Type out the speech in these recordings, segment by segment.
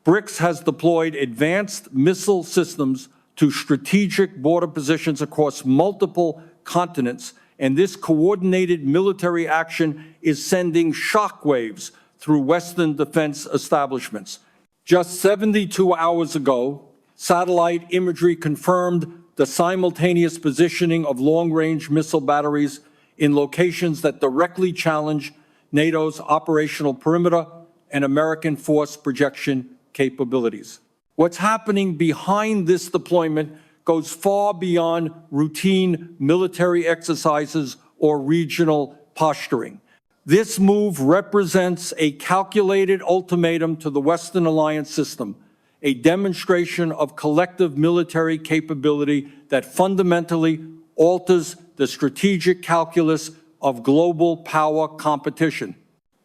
BRICS has deployed advanced missile systems to strategic border positions across multiple continents, and this coordinated military action is sending shockwaves through Western defense establishments. Just 72 hours ago, satellite imagery confirmed the simultaneous positioning of long-range missile batteries in locations that directly challenge NATO's operational perimeter and American force projection capabilities. What's happening behind this deployment goes far beyond routine military exercises or regional posturing. This move represents a calculated ultimatum to the Western alliance system, a demonstration of collective military capability that fundamentally alters the strategic calculus of global power competition.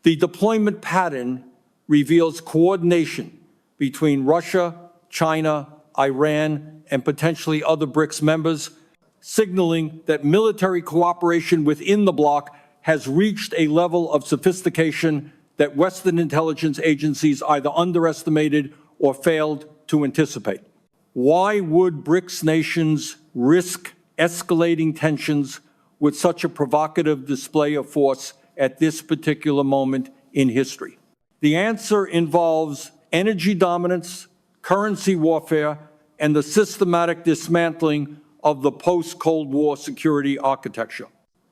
The deployment pattern reveals coordination between Russia, China, Iran, and potentially other BRICS members, signaling that military cooperation within the bloc has reached a level of sophistication that Western intelligence agencies either underestimated or failed to anticipate. Why would BRICS nations risk escalating tensions with such a provocative display of force at this particular moment in history? The answer involves energy dominance, currency warfare, and the systematic dismantling of the post-Cold War security architecture.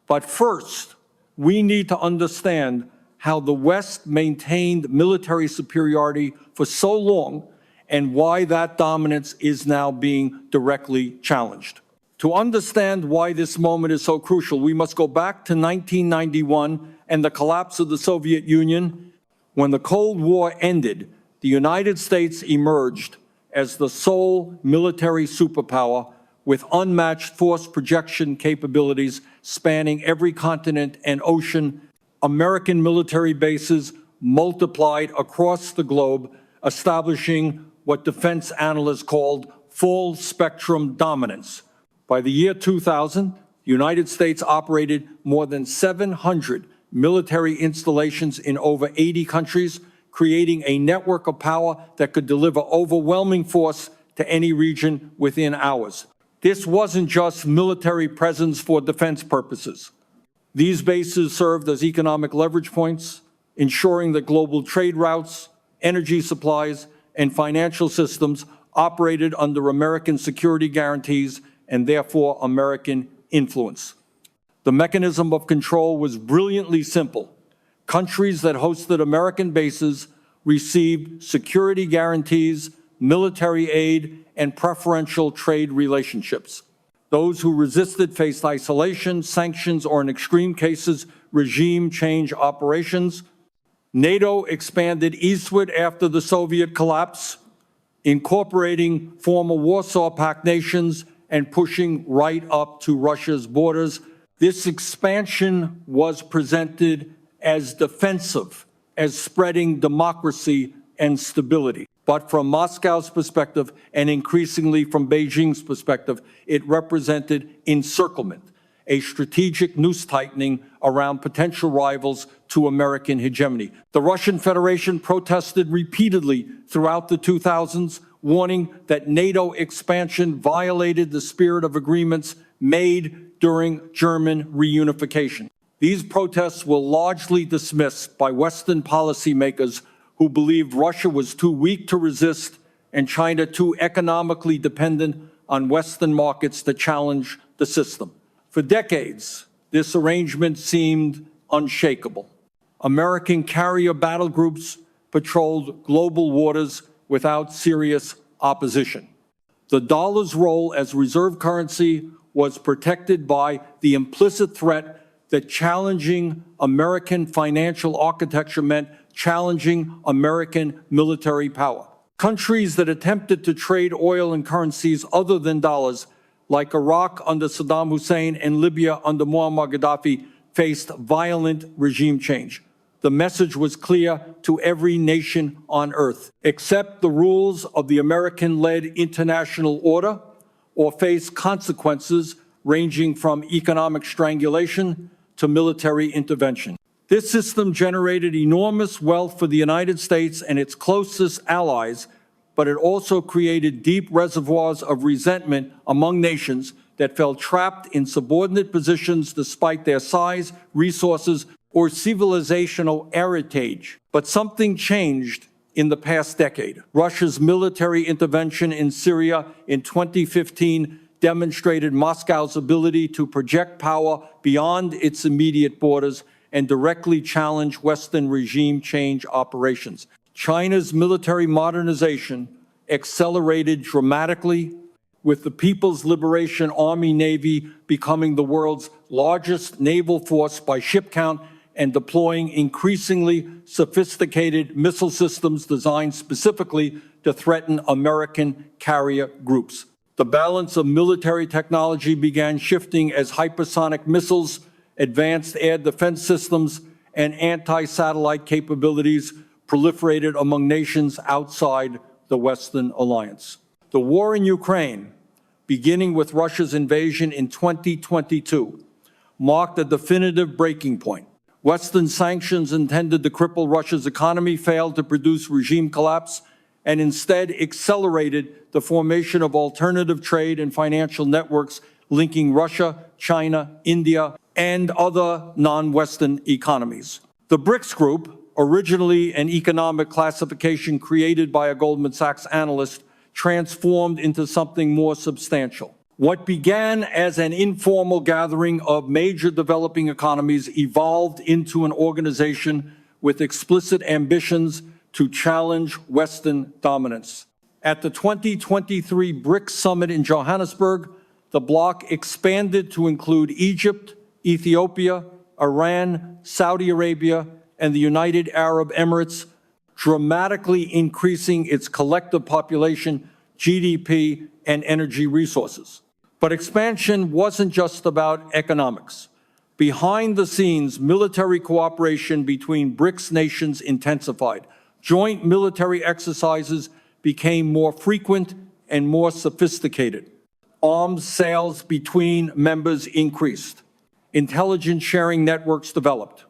But first, we need to understand how the West maintained military superiority for so long and why that dominance is now being directly challenged. To understand why this moment is so crucial, we must go back to 1991 and the collapse of the Soviet Union. When the Cold War ended, the United States emerged as the sole military superpower with unmatched force projection capabilities spanning every continent and ocean. American military bases multiplied across the globe, establishing what defense analysts called full spectrum dominance. By the year 2000, the United States operated more than 700 military installations in over 80 countries, creating a network of power that could deliver overwhelming force to any region within hours. This wasn't just military presence for defense purposes. These bases served as economic leverage points, ensuring that global trade routes, energy supplies, and financial systems operated under American security guarantees and therefore American influence. The mechanism of control was brilliantly simple. Countries that hosted American bases received security guarantees, military aid, and preferential trade relationships. Those who resisted faced isolation, sanctions, or in extreme cases, regime change operations. NATO expanded eastward after the Soviet collapse, incorporating former Warsaw Pact nations and pushing right up to Russia's borders. This expansion was presented as defensive, as spreading democracy and stability. But from Moscow's perspective, and increasingly from Beijing's perspective, it represented encirclement, a strategic noose tightening around potential rivals to American hegemony. The Russian Federation protested repeatedly throughout the 2000s, warning that NATO expansion violated the spirit of agreements made during German reunification. These protests were largely dismissed by Western policymakers who believed Russia was too weak to resist and China too economically dependent on Western markets to challenge the system. For decades, this arrangement seemed unshakable. American carrier battle groups patrolled global waters without serious opposition. The dollar's role as reserve currency was protected by the implicit threat that challenging American financial architecture meant challenging American military power. Countries that attempted to trade oil and currencies other than dollars, like Iraq under Saddam Hussein and Libya under Muammar Gaddafi, faced violent regime change. The message was clear to every nation on earth: accept the rules of the American-led international order or face consequences ranging from economic strangulation to military intervention. This system generated enormous wealth for the United States and its closest allies but it also created deep reservoirs of resentment among nations that felt trapped in subordinate positions despite their size, resources, or civilizational heritage. But something changed in the past decade. Russia's military intervention in Syria in 2015 demonstrated Moscow's ability to project power beyond its immediate borders and directly challenge Western regime change operations. China's military modernization accelerated dramatically, with the People's Liberation Army Navy becoming the world's largest naval force by ship count and deploying increasingly sophisticated missile systems designed specifically to threaten American carrier groups. The balance of military technology began shifting as hypersonic missiles, advanced air defense systems, and anti-satellite capabilities proliferated among nations outside the Western alliance. The war in Ukraine, beginning with Russia's invasion in 2022, marked a definitive breaking point. Western sanctions intended to cripple Russia's economy failed to produce regime collapse and instead accelerated the formation of alternative trade and financial networks linking Russia, China, India, and other non-Western economies. The BRICS group, originally an economic classification created by a Goldman Sachs analyst, transformed into something more substantial. What began as an informal gathering of major developing economies evolved into an organization with explicit ambitions to challenge Western dominance. At the 2023 BRICS summit in Johannesburg, the bloc expanded to include Egypt, Ethiopia, Iran, Saudi Arabia, and the United Arab Emirates, dramatically increasing its collective population, GDP, and energy resources. But expansion wasn't just about economics. Behind the scenes, military cooperation between BRICS nations intensified. Joint military exercises became more frequent and more sophisticated. Arms sales between members increased. Intelligence sharing networks developed.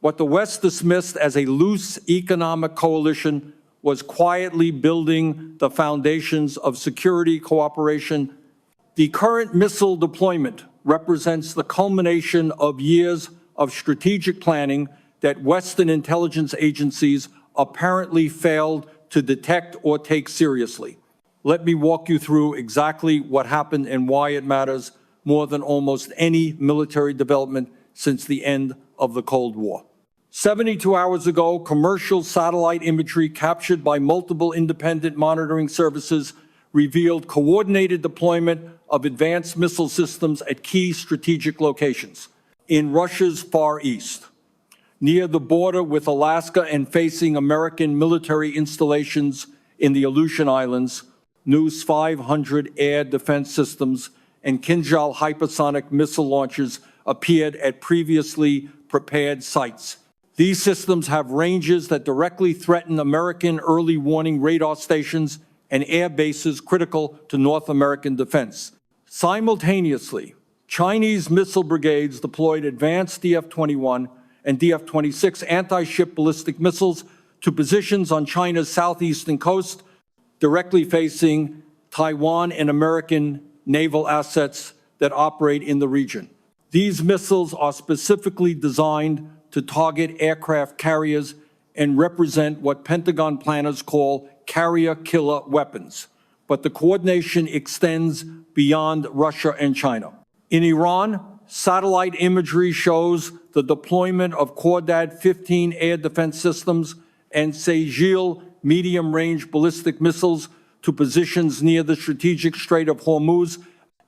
What the West dismissed as a loose economic coalition was quietly building the foundations of security cooperation. The current missile deployment represents the culmination of years of strategic planning that Western intelligence agencies apparently failed to detect or take seriously. Let me walk you through exactly what happened and why it matters more than almost any military development since the end of the Cold War. 72 hours ago, commercial satellite imagery captured by multiple independent monitoring services revealed coordinated deployment of advanced missile systems at key strategic locations in Russia's Far East, near the border with Alaska and facing American military installations in the Aleutian Islands. News 500 air defense systems and Kinjal hypersonic missile launchers appeared at previously prepared sites. These systems have ranges that directly threaten American early warning radar stations and air bases critical to North American defense. Simultaneously, Chinese missile brigades deployed advanced DF-21 and DF-26 anti-ship ballistic missiles to positions on China's southeastern coast, directly facing Taiwan and American naval assets that operate in the region. These missiles are specifically designed to target aircraft carriers and represent what Pentagon planners call carrier-killer weapons. But the coordination extends beyond Russia and China. In Iran, satellite imagery shows the deployment of Khordad-15 air defense systems and Sejil medium-range ballistic missiles to positions near the strategic Strait of Hormuz,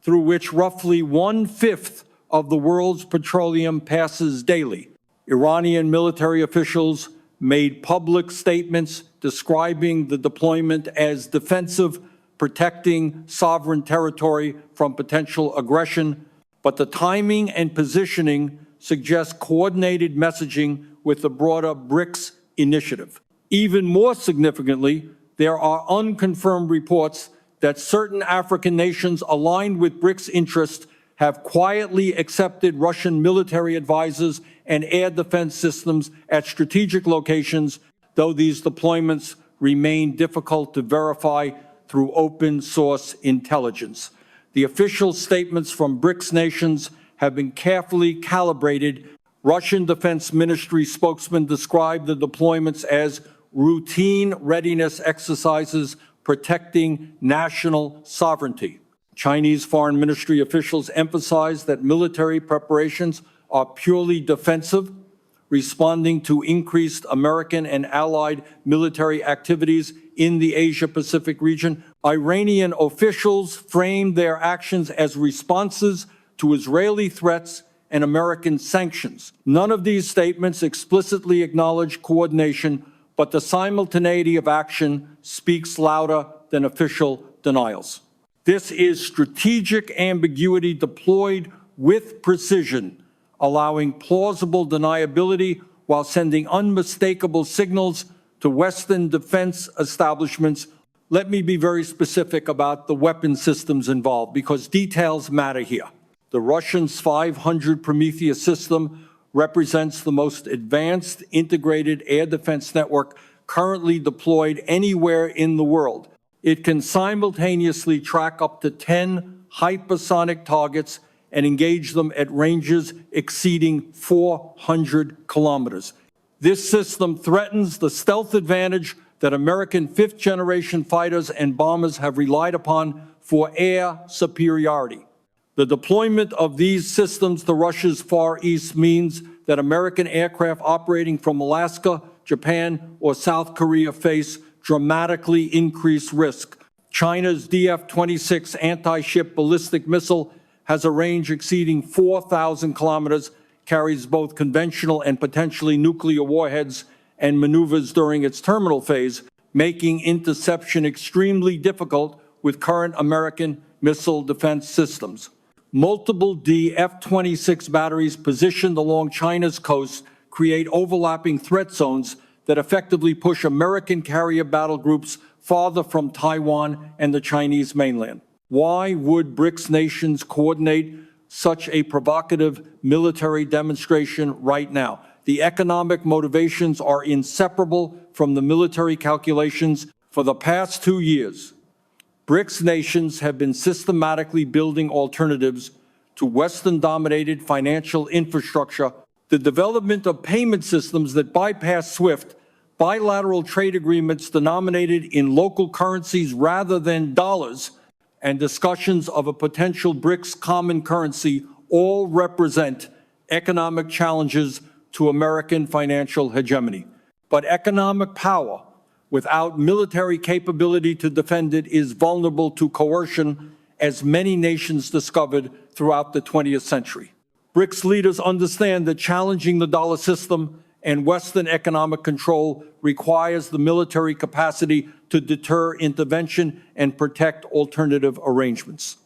through which roughly 1/5 of the world's petroleum passes daily. Iranian military officials made public statements describing the deployment as defensive, protecting sovereign territory from potential aggression, but the timing and positioning suggest coordinated messaging with the broader BRICS initiative. Even more significantly, there are unconfirmed reports that certain African nations aligned with BRICS interests have quietly accepted Russian military advisors and air defense systems at strategic locations, though these deployments remain difficult to verify through open source intelligence. The official statements from BRICS nations have been carefully calibrated. Russian Defense Ministry spokesman described the deployments as routine readiness exercises protecting national sovereignty. Chinese Foreign Ministry officials emphasized that military preparations are purely defensive, responding to increased American and allied military activities in the Asia-Pacific region. Iranian officials framed their actions as responses to Israeli threats and American sanctions. None of these statements explicitly acknowledge coordination, but the simultaneity of action speaks louder than official denials. This is strategic ambiguity deployed with precision, allowing plausible deniability while sending unmistakable signals to Western defense establishments. Let me be very specific about the weapon systems involved, because details matter here. The Russian S-500 Prometheus system represents the most advanced integrated air defense network currently deployed anywhere in the world. It can simultaneously track up to 10 hypersonic targets and engage them at ranges exceeding 400 kilometers. This system threatens the stealth advantage that American fifth-generation fighters and bombers have relied upon for air superiority. The deployment of these systems to Russia's Far East means that American aircraft operating from Alaska, Japan, or South Korea face dramatically increased risk. China's DF-26 anti-ship ballistic missile has a range exceeding 4,000 kilometers, carries both conventional and potentially nuclear warheads, and maneuvers during its terminal phase, making interception extremely difficult with current American missile defense systems. Multiple DF-26 batteries positioned along China's coast create overlapping threat zones that effectively push American carrier battle groups farther from Taiwan and the Chinese mainland. Why would BRICS nations coordinate such a provocative military demonstration right now? The economic motivations are inseparable from the military calculations. For the past 2 years, BRICS nations have been systematically building alternatives to Western-dominated financial infrastructure. The development of payment systems that bypass SWIFT, bilateral trade agreements denominated in local currencies rather than dollars, and discussions of a potential BRICS common currency all represent economic challenges to American financial hegemony. But economic power without military capability to defend it is vulnerable to coercion, as many nations discovered throughout the 20th century. BRICS leaders understand that challenging the dollar system and Western economic control requires the military capacity to deter intervention and protect alternative arrangements.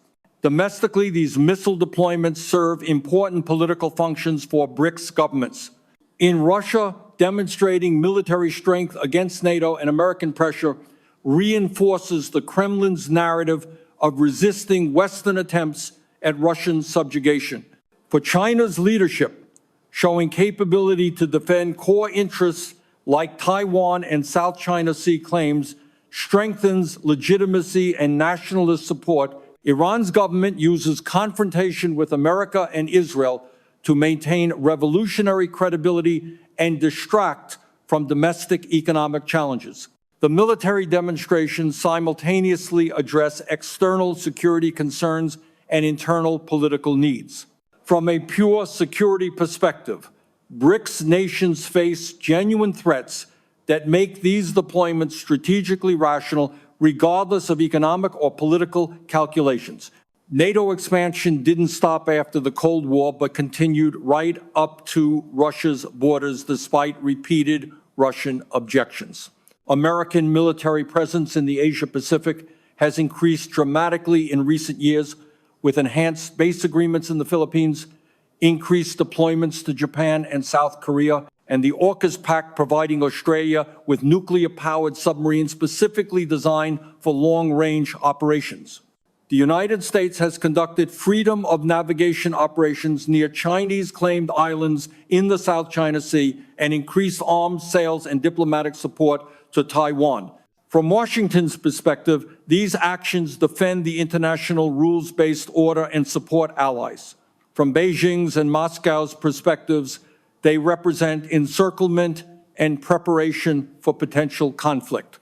Domestically, these missile deployments serve important political functions for BRICS governments. In Russia, demonstrating military strength against NATO and American pressure reinforces the Kremlin's narrative of resisting Western attempts at Russian subjugation. For China's leadership, showing capability to defend core interests like Taiwan and South China Sea claims strengthens legitimacy and nationalist support. Iran's government uses confrontation with America and Israel to maintain revolutionary credibility and distract from domestic economic challenges. The military demonstrations simultaneously address external security concerns and internal political needs. From a pure security perspective, BRICS nations face genuine threats that make these deployments strategically rational, regardless of economic or political calculations. NATO expansion didn't stop after the Cold War, but continued right up to Russia's borders, despite repeated Russian objections. American military presence in the Asia-Pacific has increased dramatically in recent years, with enhanced base agreements in the Philippines, increased deployments to Japan and South Korea, and the AUKUS Pact providing Australia with nuclear-powered submarines specifically designed for long-range operations. The United States has conducted freedom of navigation operations near Chinese-claimed islands in the South China Sea and increased arms sales and diplomatic support to Taiwan. From Washington's perspective, these actions defend the international rules-based order and support allies. From Beijing's and Moscow's perspectives, they represent encirclement and preparation for potential conflict.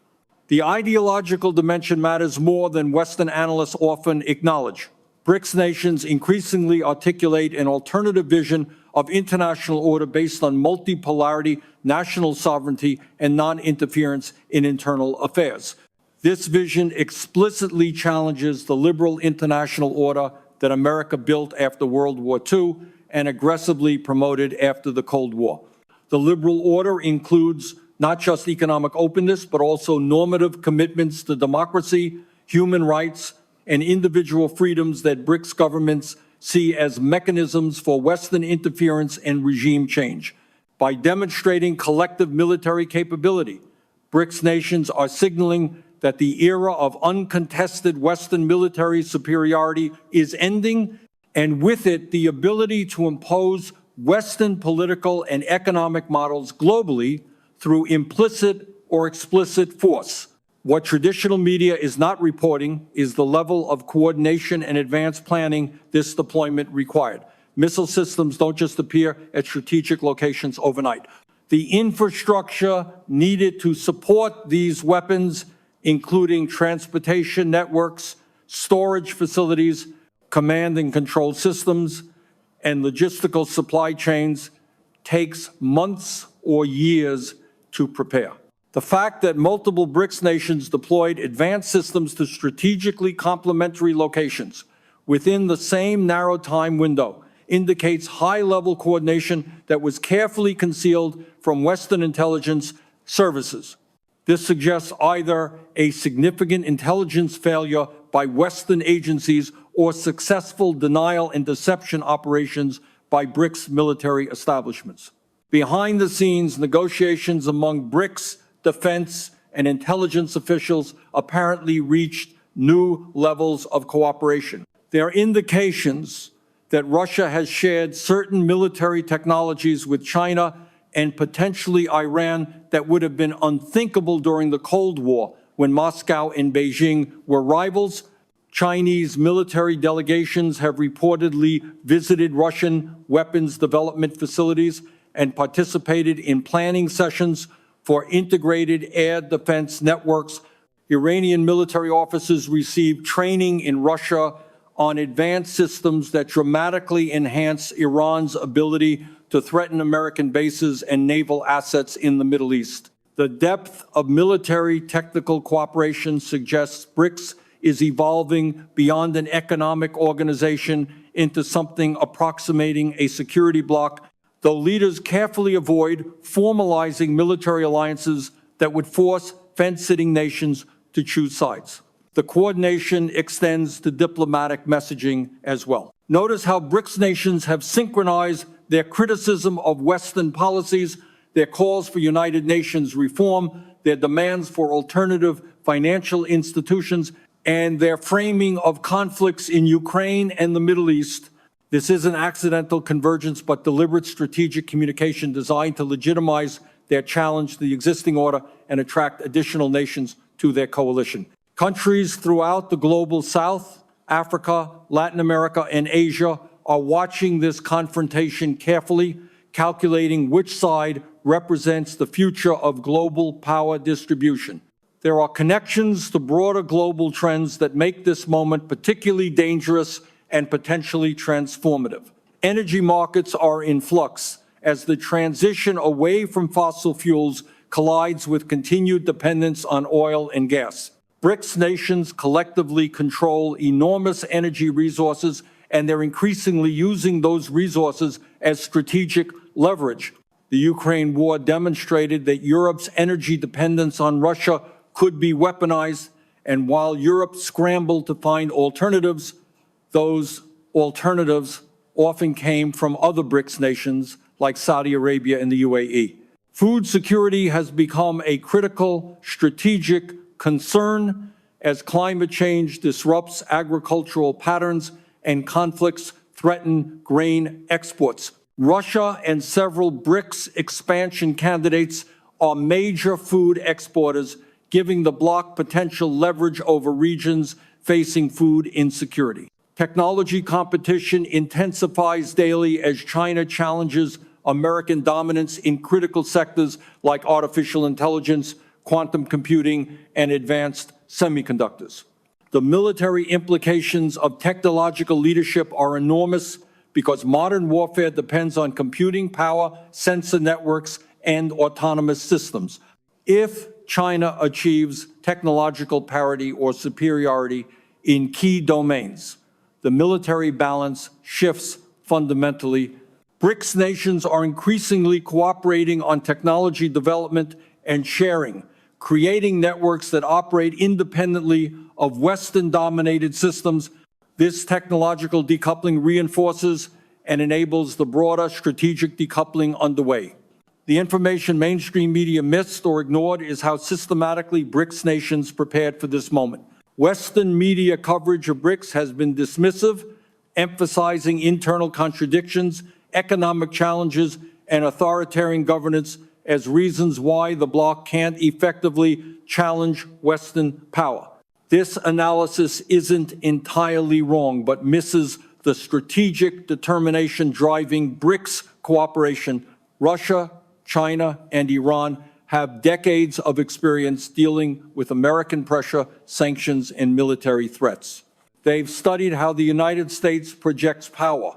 The ideological dimension matters more than Western analysts often acknowledge. BRICS nations increasingly articulate an alternative vision of international order based on multipolarity, national sovereignty, and non-interference in internal affairs. This vision explicitly challenges the liberal international order that America built after World War II and aggressively promoted after the Cold War. The liberal order includes not just economic openness, but also normative commitments to democracy, human rights, and individual freedoms that BRICS governments see as mechanisms for Western interference and regime change. By demonstrating collective military capability, BRICS nations are signaling that the era of uncontested Western military superiority is ending, and with it, the ability to impose Western political and economic models globally through implicit or explicit force. What traditional media is not reporting is the level of coordination and advanced planning this deployment required. Missile systems don't just appear at strategic locations overnight. The infrastructure needed to support these weapons, including transportation networks, storage facilities, command and control systems, and logistical supply chains, takes months or years to prepare. The fact that multiple BRICS nations deployed advanced systems to strategically complementary locations within the same narrow time window indicates high-level coordination that was carefully concealed from Western intelligence services. This suggests either a significant intelligence failure by Western agencies or successful denial and deception operations by BRICS military establishments. Behind the scenes, negotiations among BRICS defense and intelligence officials apparently reached new levels of cooperation. There are indications that Russia has shared certain military technologies with China and potentially Iran that would have been unthinkable during the Cold War when Moscow and Beijing were rivals. Chinese military delegations have reportedly visited Russian weapons development facilities and participated in planning sessions for integrated air defense networks. Iranian military officers received training in Russia on advanced systems that dramatically enhance Iran's ability to threaten American bases and naval assets in the Middle East. The depth of military technical cooperation suggests BRICS is evolving beyond an economic organization into something approximating a security bloc, though leaders carefully avoid formalizing military alliances that would force fence-sitting nations to choose sides. The coordination extends to diplomatic messaging as well. Notice how BRICS nations have synchronized their criticism of Western policies, their calls for United Nations reform, their demands for alternative financial institutions, and their framing of conflicts in Ukraine and the Middle East. This isn't accidental convergence, but deliberate strategic communication designed to legitimize their challenge to the existing order and attract additional nations to their coalition. Countries throughout the global South, Africa, Latin America, and Asia are watching this confrontation carefully, calculating which side represents the future of global power distribution. There are connections to broader global trends that make this moment particularly dangerous and potentially transformative. Energy markets are in flux as the transition away from fossil fuels collides with continued dependence on oil and gas. BRICS nations collectively control enormous energy resources, and they're increasingly using those resources as strategic leverage. The Ukraine war demonstrated that Europe's energy dependence on Russia could be weaponized, and while Europe scrambled to find alternatives, those alternatives often came from other BRICS nations like Saudi Arabia and the UAE. Food security has become a critical strategic concern as climate change disrupts agricultural patterns and conflicts threaten grain exports. Russia and several BRICS expansion candidates are major food exporters, giving the bloc potential leverage over regions facing food insecurity. Technology competition intensifies daily as China challenges American dominance in critical sectors like artificial intelligence, quantum computing, and advanced semiconductors. The military implications of technological leadership are enormous because modern warfare depends on computing power, sensor networks, and autonomous systems. If China achieves technological parity or superiority in key domains, the military balance shifts fundamentally. BRICS nations are increasingly cooperating on technology development and sharing, creating networks that operate independently of Western-dominated systems. This technological decoupling reinforces and enables the broader strategic decoupling underway. The information mainstream media missed or ignored is how systematically BRICS nations prepared for this moment. Western media coverage of BRICS has been dismissive, emphasizing internal contradictions, economic challenges, and authoritarian governance as reasons why the bloc can't effectively challenge Western power. This analysis isn't entirely wrong, but misses the strategic determination driving BRICS cooperation. Russia, China, and Iran have decades of experience dealing with American pressure, sanctions, and military threats. They've studied how the United States projects power,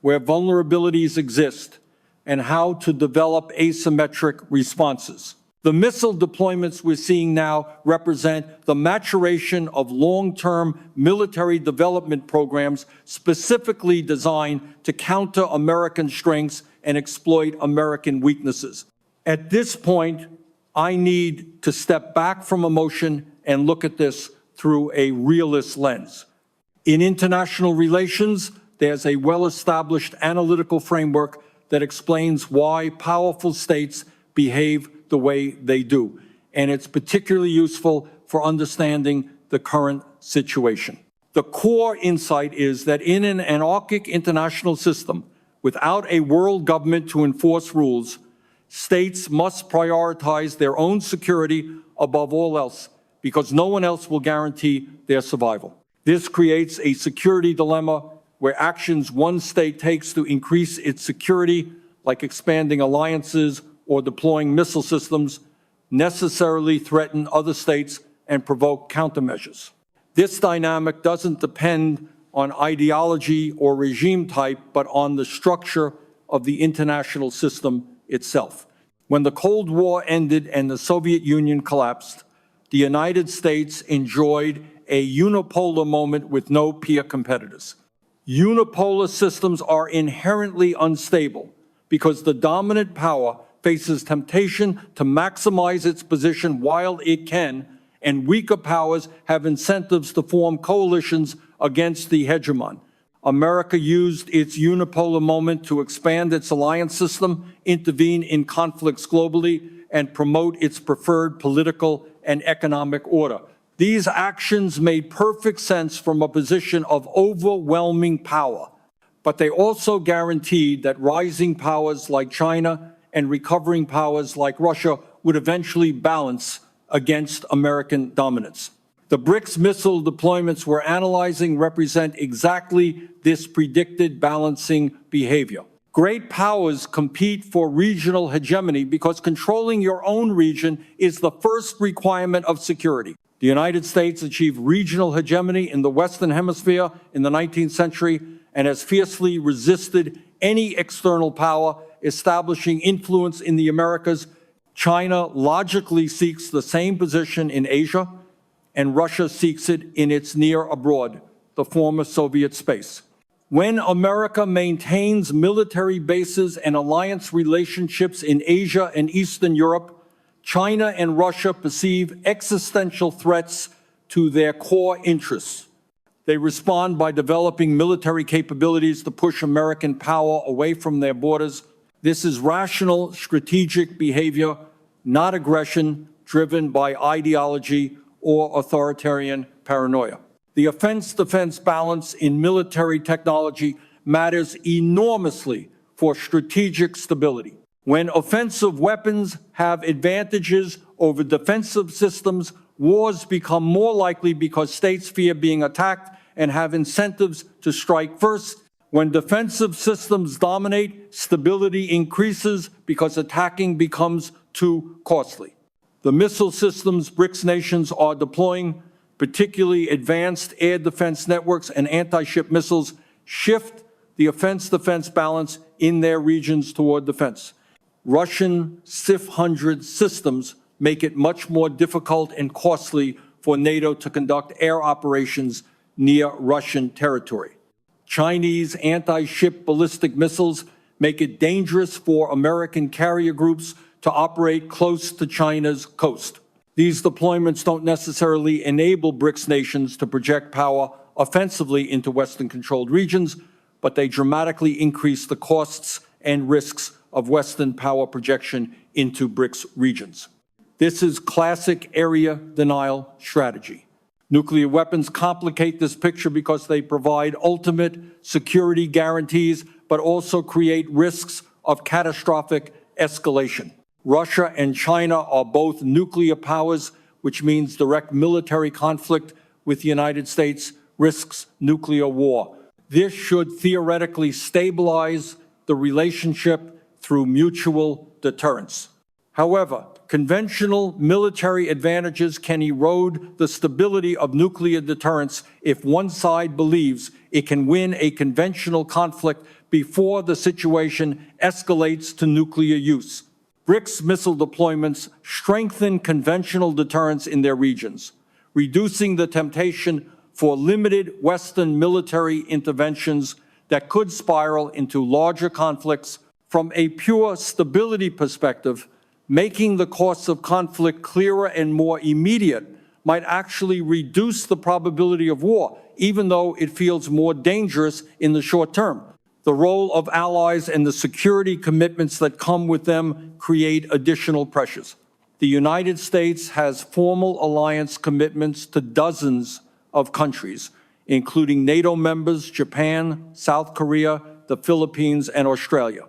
where vulnerabilities exist, and how to develop asymmetric responses. The missile deployments we're seeing now represent the maturation of long-term military development programs specifically designed to counter American strengths and exploit American weaknesses. At this point, I need to step back from emotion and look at this through a realist lens. In international relations, there's a well-established analytical framework that explains why powerful states behave the way they do, and it's particularly useful for understanding the current situation. The core insight is that in an anarchic international system, without a world government to enforce rules, states must prioritize their own security above all else, because no one else will guarantee their survival. This creates a security dilemma where actions one state takes to increase its security, like expanding alliances or deploying missile systems, necessarily threaten other states and provoke countermeasures. This dynamic doesn't depend on ideology or regime type, but on the structure of the international system itself. When the Cold War ended and the Soviet Union collapsed, the United States enjoyed a unipolar moment with no peer competitors. Unipolar systems are inherently unstable because the dominant power faces temptation to maximize its position while it can, and weaker powers have incentives to form coalitions against the hegemon. America used its unipolar moment to expand its alliance system, intervene in conflicts globally, and promote its preferred political and economic order. These actions made perfect sense from a position of overwhelming power, but they also guaranteed that rising powers like China and recovering powers like Russia would eventually balance against American dominance. The BRICS missile deployments we're analyzing represent exactly this predicted balancing behavior. Great powers compete for regional hegemony because controlling your own region is the first requirement of security. The United States achieved regional hegemony in the Western Hemisphere in the 19th century and has fiercely resisted any external power establishing influence in the Americas. China logically seeks the same position in Asia, and Russia seeks it in its near abroad, the former Soviet space. When America maintains military bases and alliance relationships in Asia and Eastern Europe, China and Russia perceive existential threats to their core interests. They respond by developing military capabilities to push American power away from their borders. This is rational, strategic behavior, not aggression driven by ideology or authoritarian paranoia. The offense-defense balance in military technology matters enormously for strategic stability. When offensive weapons have advantages over defensive systems, wars become more likely because states fear being attacked and have incentives to strike first. When defensive systems dominate, stability increases because attacking becomes too costly. The missile systems BRICS nations are deploying, particularly advanced air defense networks and anti-ship missiles, shift the offense-defense balance in their regions toward defense. Russian SIF-100 systems make it much more difficult and costly for NATO to conduct air operations near Russian territory. Chinese anti-ship ballistic missiles make it dangerous for American carrier groups to operate close to China's coast. These deployments don't necessarily enable BRICS nations to project power offensively into Western-controlled regions, but they dramatically increase the costs and risks of Western power projection into BRICS regions. This is classic area denial strategy. Nuclear weapons complicate this picture because they provide ultimate security guarantees, but also create risks of catastrophic escalation. Russia and China are both nuclear powers, which means direct military conflict with the United States risks nuclear war. This should theoretically stabilize the relationship through mutual deterrence. However, conventional military advantages can erode the stability of nuclear deterrence if one side believes it can win a conventional conflict before the situation escalates to nuclear use. BRICS missile deployments strengthen conventional deterrence in their regions, reducing the temptation for limited Western military interventions that could spiral into larger conflicts. From a pure stability perspective, making the costs of conflict clearer and more immediate might actually reduce the probability of war, even though it feels more dangerous in the short term. The role of allies and the security commitments that come with them create additional pressures. The United States has formal alliance commitments to dozens of countries, including NATO members, Japan, South Korea, the Philippines, and Australia.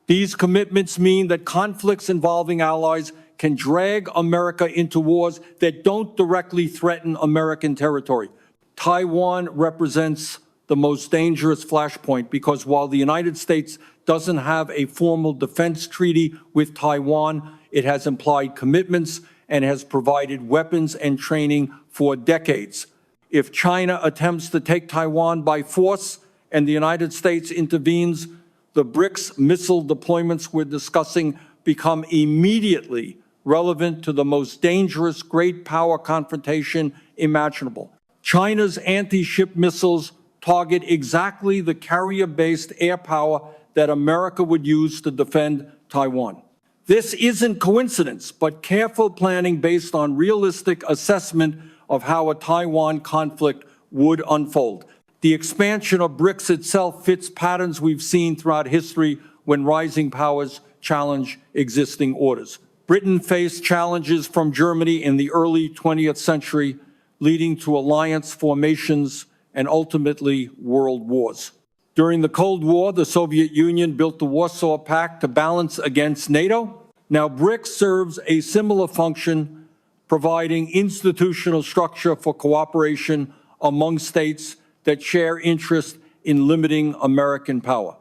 These commitments mean that conflicts involving allies can drag America into wars that don't directly threaten American territory. Taiwan represents the most dangerous flashpoint because while the United States doesn't have a formal defense treaty with Taiwan, it has implied commitments and has provided weapons and training for decades. If China attempts to take Taiwan by force and the United States intervenes, the BRICS missile deployments we're discussing become immediately relevant to the most dangerous great power confrontation imaginable. China's anti-ship missiles target exactly the carrier-based air power that America would use to defend Taiwan. This isn't coincidence, but careful planning based on realistic assessment of how a Taiwan conflict would unfold. The expansion of BRICS itself fits patterns we've seen throughout history when rising powers challenge existing orders. Britain faced challenges from Germany in the early 20th century, leading to alliance formations and ultimately world wars. During the Cold War, the Soviet Union built the Warsaw Pact to balance against NATO. Now, BRICS serves a similar function, providing institutional structure for cooperation among states that share interest in limiting American power.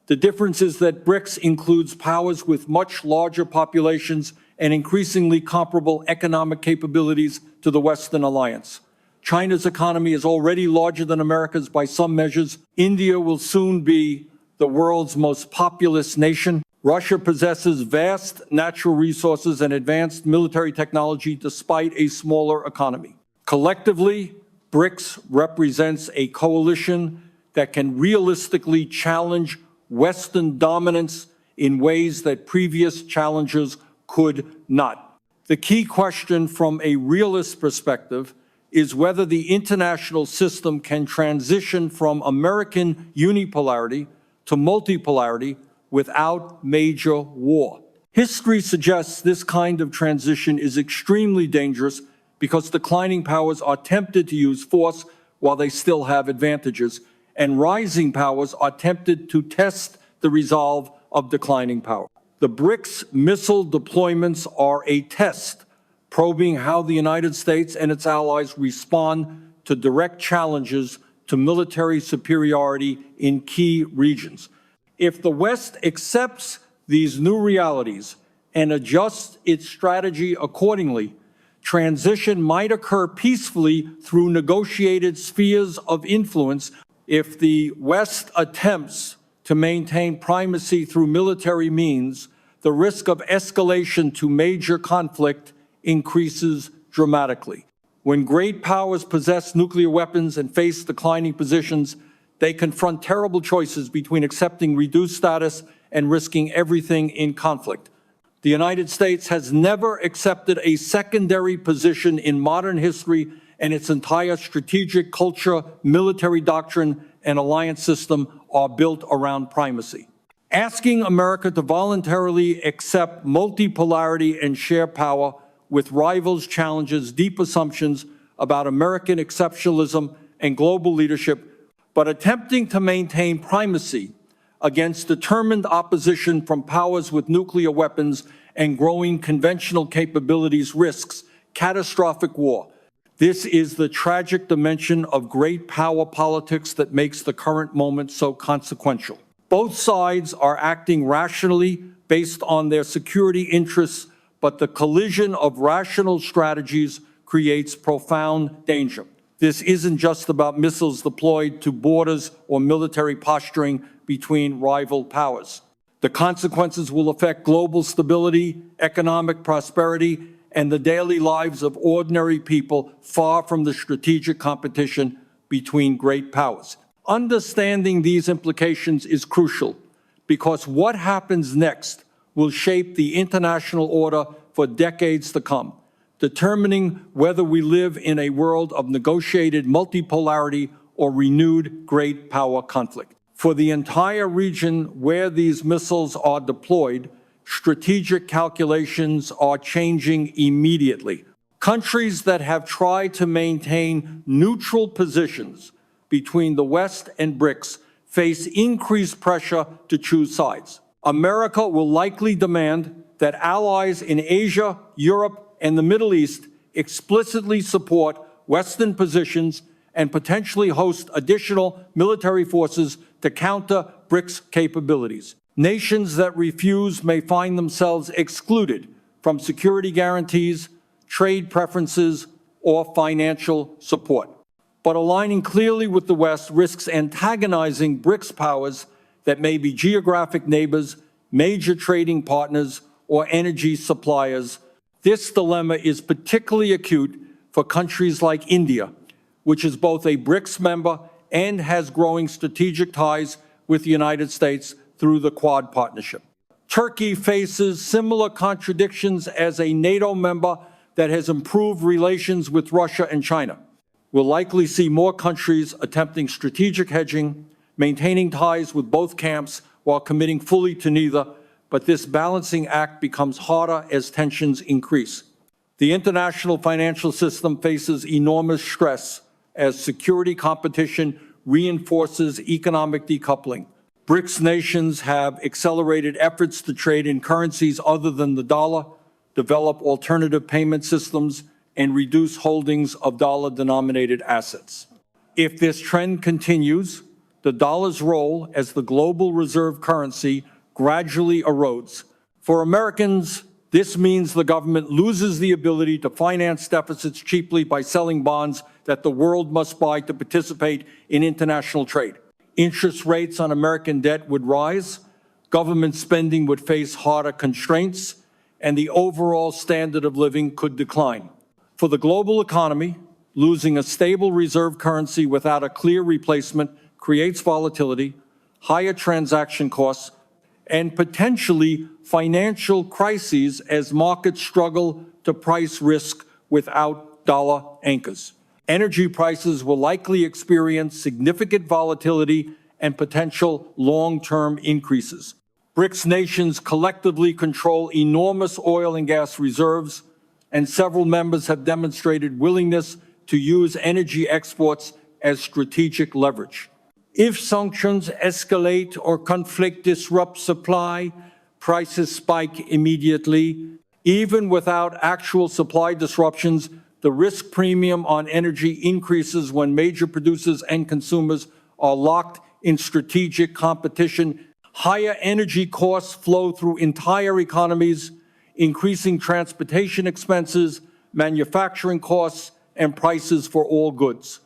The difference is that BRICS includes powers with much larger populations and increasingly comparable economic capabilities to the Western alliance. China's economy is already larger than America's by some measures. India will soon be the world's most populous nation. Russia possesses vast natural resources and advanced military technology despite a smaller economy. Collectively, BRICS represents a coalition that can realistically challenge Western dominance in ways that previous challengers could not. The key question from a realist perspective is whether the international system can transition from American unipolarity to multipolarity without major war. History suggests this kind of transition is extremely dangerous because declining powers are tempted to use force while they still have advantages, and rising powers are tempted to test the resolve of declining power. The BRICS missile deployments are a test, probing how the United States and its allies respond to direct challenges to military superiority in key regions. If the West accepts these new realities and adjusts its strategy accordingly, transition might occur peacefully through negotiated spheres of influence. If the West attempts to maintain primacy through military means, the risk of escalation to major conflict increases dramatically. When great powers possess nuclear weapons and face declining positions, they confront terrible choices between accepting reduced status and risking everything in conflict. The United States has never accepted a secondary position in modern history, and its entire strategic culture, military doctrine, and alliance system are built around primacy. Asking America to voluntarily accept multipolarity and share power with rivals challenges deep assumptions about American exceptionalism and global leadership, but attempting to maintain primacy against determined opposition from powers with nuclear weapons and growing conventional capabilities risks catastrophic war. This is the tragic dimension of great power politics that makes the current moment so consequential. Both sides are acting rationally based on their security interests, but the collision of rational strategies creates profound danger. This isn't just about missiles deployed to borders or military posturing between rival powers. The consequences will affect global stability, economic prosperity, and the daily lives of ordinary people far from the strategic competition between great powers. Understanding these implications is crucial because what happens next will shape the international order for decades to come, determining whether we live in a world of negotiated multipolarity or renewed great power conflict. For the entire region where these missiles are deployed, strategic calculations are changing immediately. Countries that have tried to maintain neutral positions between the West and BRICS face increased pressure to choose sides. America will likely demand that allies in Asia, Europe, and the Middle East explicitly support Western positions and potentially host additional military forces to counter BRICS capabilities. Nations that refuse may find themselves excluded from security guarantees, trade preferences, or financial support. But aligning clearly with the West risks antagonizing BRICS powers that may be geographic neighbors, major trading partners, or energy suppliers. This dilemma is particularly acute for countries like India, which is both a BRICS member and has growing strategic ties with the United States through the Quad partnership. Turkey faces similar contradictions as a NATO member that has improved relations with Russia and China. We'll likely see more countries attempting strategic hedging, maintaining ties with both camps while committing fully to neither, but this balancing act becomes harder as tensions increase. The international financial system faces enormous stress as security competition reinforces economic decoupling. BRICS nations have accelerated efforts to trade in currencies other than the dollar, develop alternative payment systems, and reduce holdings of dollar-denominated assets. If this trend continues, the dollar's role as the global reserve currency gradually erodes. For Americans, this means the government loses the ability to finance deficits cheaply by selling bonds that the world must buy to participate in international trade. Interest rates on American debt would rise, government spending would face harder constraints, and the overall standard of living could decline. For the global economy, losing a stable reserve currency without a clear replacement creates volatility, higher transaction costs, and potentially financial crises as markets struggle to price risk without dollar anchors. Energy prices will likely experience significant volatility and potential long-term increases. BRICS nations collectively control enormous oil and gas reserves, and several members have demonstrated willingness to use energy exports as strategic leverage. If sanctions escalate or conflict disrupts supply, prices spike immediately. Even without actual supply disruptions, the risk premium on energy increases when major producers and consumers are locked in strategic competition. Higher energy costs flow through entire economies, increasing transportation expenses, manufacturing costs, and prices for all goods.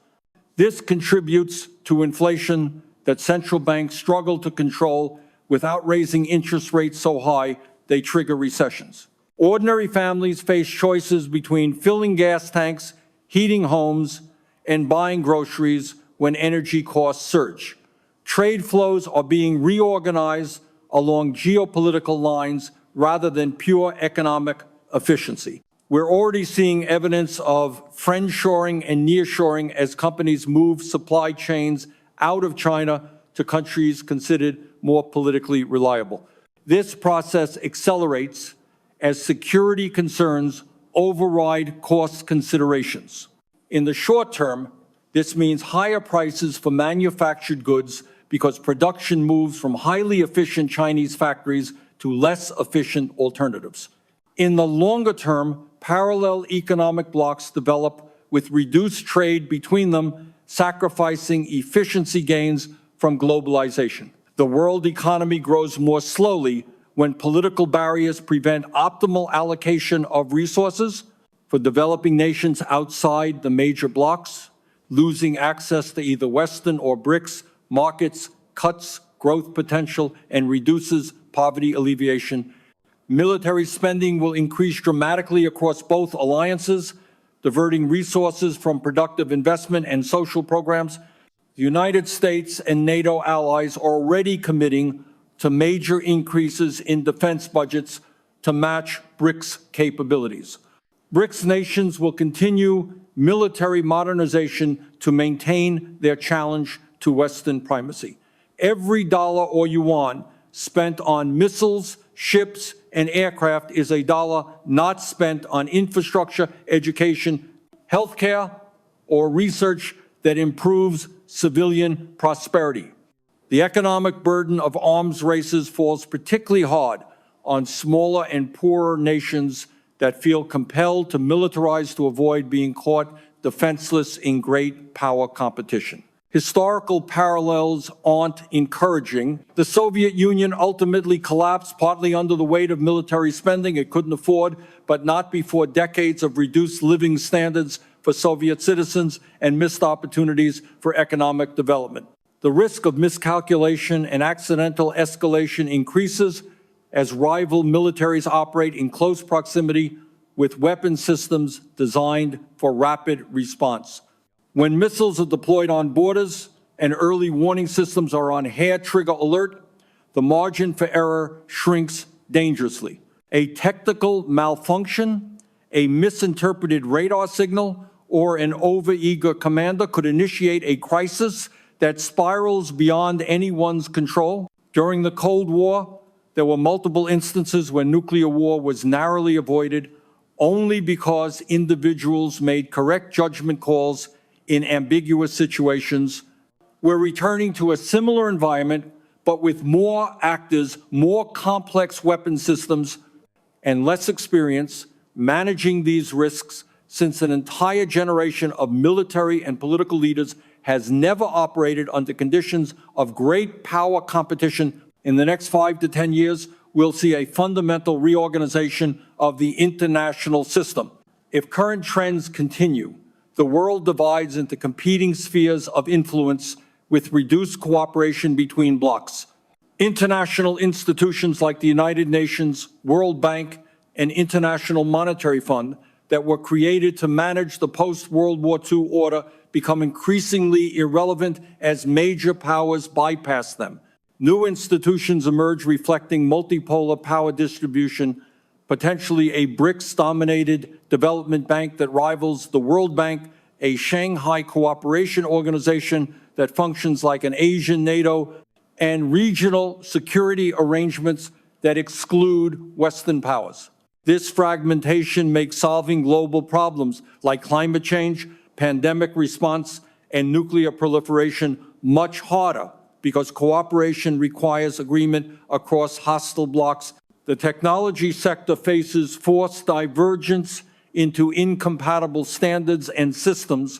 This contributes to inflation that central banks struggle to control without raising interest rates so high they trigger recessions. Ordinary families face choices between filling gas tanks, heating homes, and buying groceries when energy costs surge. Trade flows are being reorganized along geopolitical lines rather than pure economic efficiency. We're already seeing evidence of friendshoring and nearshoring as companies move supply chains out of China to countries considered more politically reliable. This process accelerates as security concerns override cost considerations. In the short term, this means higher prices for manufactured goods because production moves from highly efficient Chinese factories to less efficient alternatives. In the longer term, parallel economic blocs develop with reduced trade between them, sacrificing efficiency gains from globalization. The world economy grows more slowly when political barriers prevent optimal allocation of resources for developing nations outside the major blocs. Losing access to either Western or BRICS markets cuts growth potential and reduces poverty alleviation. Military spending will increase dramatically across both alliances, diverting resources from productive investment and social programs. The United States and NATO allies are already committing to major increases in defense budgets to match BRICS capabilities. BRICS nations will continue military modernization to maintain their challenge to Western primacy. Every dollar or yuan spent on missiles, ships, and aircraft is a dollar not spent on infrastructure, education, healthcare, or research that improves civilian prosperity. The economic burden of arms races falls particularly hard on smaller and poorer nations that feel compelled to militarize to avoid being caught defenseless in great power competition. Historical parallels aren't encouraging. The Soviet Union ultimately collapsed partly under the weight of military spending it couldn't afford, but not before decades of reduced living standards for Soviet citizens and missed opportunities for economic development. The risk of miscalculation and accidental escalation increases as rival militaries operate in close proximity with weapon systems designed for rapid response. When missiles are deployed on borders and early warning systems are on hair-trigger alert, the margin for error shrinks dangerously. A technical malfunction, a misinterpreted radar signal, or an overeager commander could initiate a crisis that spirals beyond anyone's control. During the Cold War, there were multiple instances where nuclear war was narrowly avoided only because individuals made correct judgment calls in ambiguous situations. We're returning to a similar environment, but with more actors, more complex weapon systems, and less experience managing these risks, since an entire generation of military and political leaders has never operated under conditions of great power competition. In the next 5 to 10 years, we'll see a fundamental reorganization of the international system. If current trends continue, the world divides into competing spheres of influence with reduced cooperation between blocs. International institutions like the United Nations, World Bank, and International Monetary Fund that were created to manage the post-World War II order become increasingly irrelevant as major powers bypass them. New institutions emerge reflecting multipolar power distribution, potentially a BRICS-dominated development bank that rivals the World Bank, a Shanghai cooperation organization that functions like an Asian NATO, and regional security arrangements that exclude Western powers. This fragmentation makes solving global problems like climate change, pandemic response, and nuclear proliferation much harder because cooperation requires agreement across hostile blocs. The technology sector faces forced divergence into incompatible standards and systems.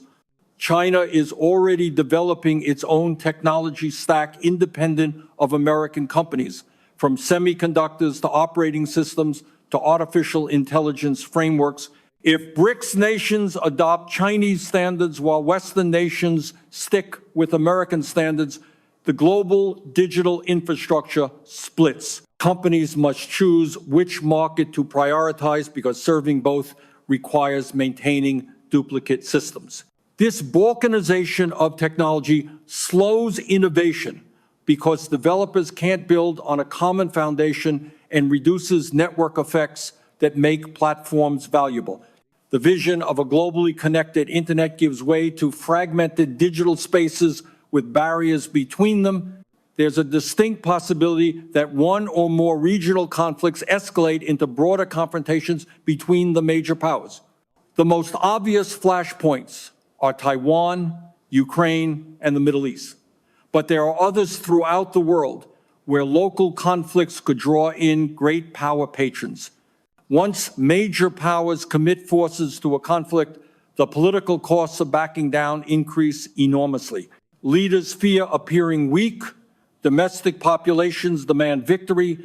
China is already developing its own technology stack independent of American companies, from semiconductors to operating systems to artificial intelligence frameworks. If BRICS nations adopt Chinese standards while Western nations stick with American standards, the global digital infrastructure splits. Companies must choose which market to prioritize because serving both requires maintaining duplicate systems. This balkanization of technology slows innovation because developers can't build on a common foundation and reduces network effects that make platforms valuable. The vision of a globally connected internet gives way to fragmented digital spaces with barriers between them. There's a distinct possibility that one or more regional conflicts escalate into broader confrontations between the major powers. The most obvious flashpoints are Taiwan, Ukraine, and the Middle East. But there are others throughout the world where local conflicts could draw in great power patrons. Once major powers commit forces to a conflict, the political costs of backing down increase enormously. Leaders fear appearing weak, domestic populations demand victory,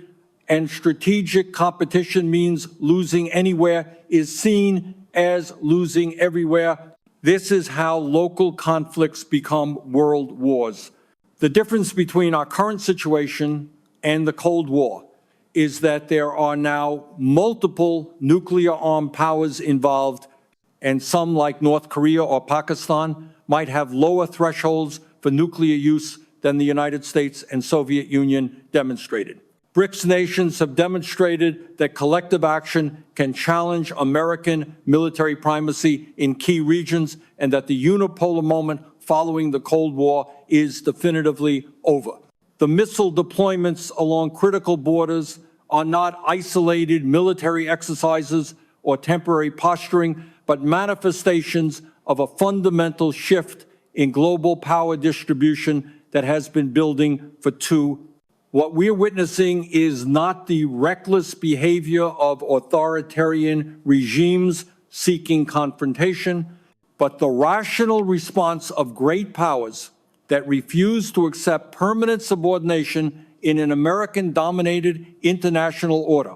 and strategic competition means losing anywhere is seen as losing everywhere. This is how local conflicts become world wars. The difference between our current situation and the Cold War is that there are now multiple nuclear-armed powers involved, and some, like North Korea or Pakistan, might have lower thresholds for nuclear use than the United States and Soviet Union demonstrated. BRICS nations have demonstrated that collective action can challenge American military primacy in key regions and that the unipolar moment following the Cold War is definitively over. The missile deployments along critical borders are not isolated military exercises or temporary posturing, but manifestations of a fundamental shift in global power distribution that has been building for What we're witnessing is not the reckless behavior of authoritarian regimes seeking confrontation, but the rational response of great powers that refuse to accept permanent subordination in an American-dominated international order.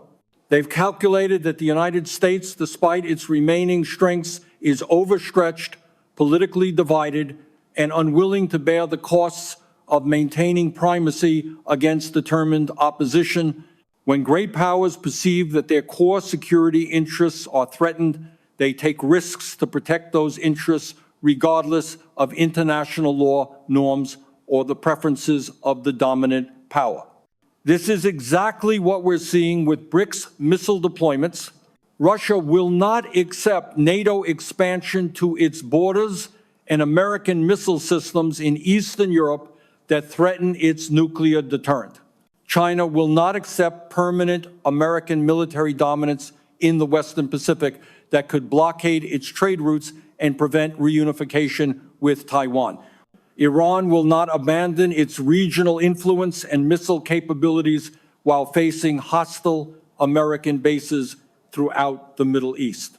They've calculated that the United States, despite its remaining strengths, is overstretched, politically divided, and unwilling to bear the costs of maintaining primacy against determined opposition. When great powers perceive that their core security interests are threatened, they take risks to protect those interests regardless of international law, norms, or the preferences of the dominant power. This is exactly what we're seeing with BRICS missile deployments. Russia will not accept NATO expansion to its borders and American missile systems in Eastern Europe that threaten its nuclear deterrent. China will not accept permanent American military dominance in the Western Pacific that could blockade its trade routes and prevent reunification with Taiwan. Iran will not abandon its regional influence and missile capabilities while facing hostile American bases throughout the Middle East.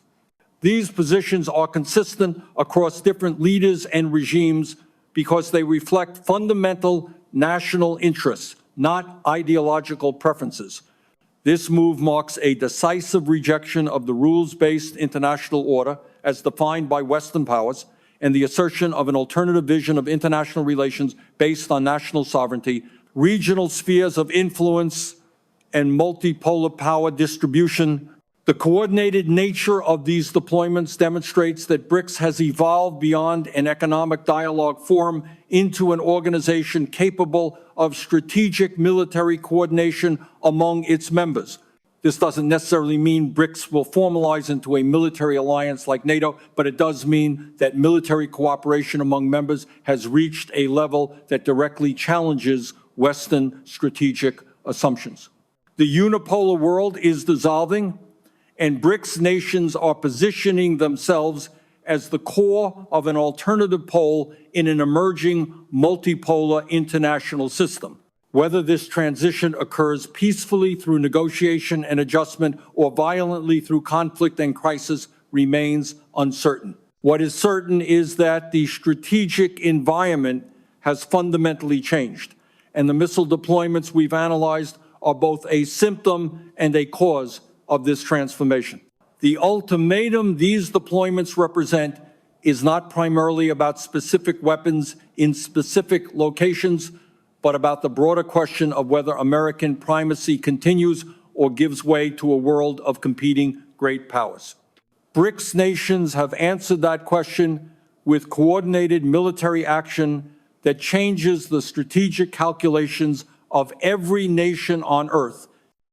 These positions are consistent across different leaders and regimes because they reflect fundamental national interests, not ideological preferences. This move marks a decisive rejection of the rules-based international order as defined by Western powers and the assertion of an alternative vision of international relations based on national sovereignty, regional spheres of influence, and multipolar power distribution. The coordinated nature of these deployments demonstrates that BRICS has evolved beyond an economic dialogue forum into an organization capable of strategic military coordination among its members. This doesn't necessarily mean BRICS will formalize into a military alliance like NATO, but it does mean that military cooperation among members has reached a level that directly challenges Western strategic assumptions. The unipolar world is dissolving, and BRICS nations are positioning themselves as the core of an alternative pole in an emerging multipolar international system. Whether this transition occurs peacefully through negotiation and adjustment or violently through conflict and crisis remains uncertain. What is certain is that the strategic environment has fundamentally changed, and the missile deployments we've analyzed are both a symptom and a cause of this transformation. The ultimatum these deployments represent is not primarily about specific weapons in specific locations, but about the broader question of whether American primacy continues or gives way to a world of competing great powers. BRICS nations have answered that question with coordinated military action that changes the strategic calculations of every nation on Earth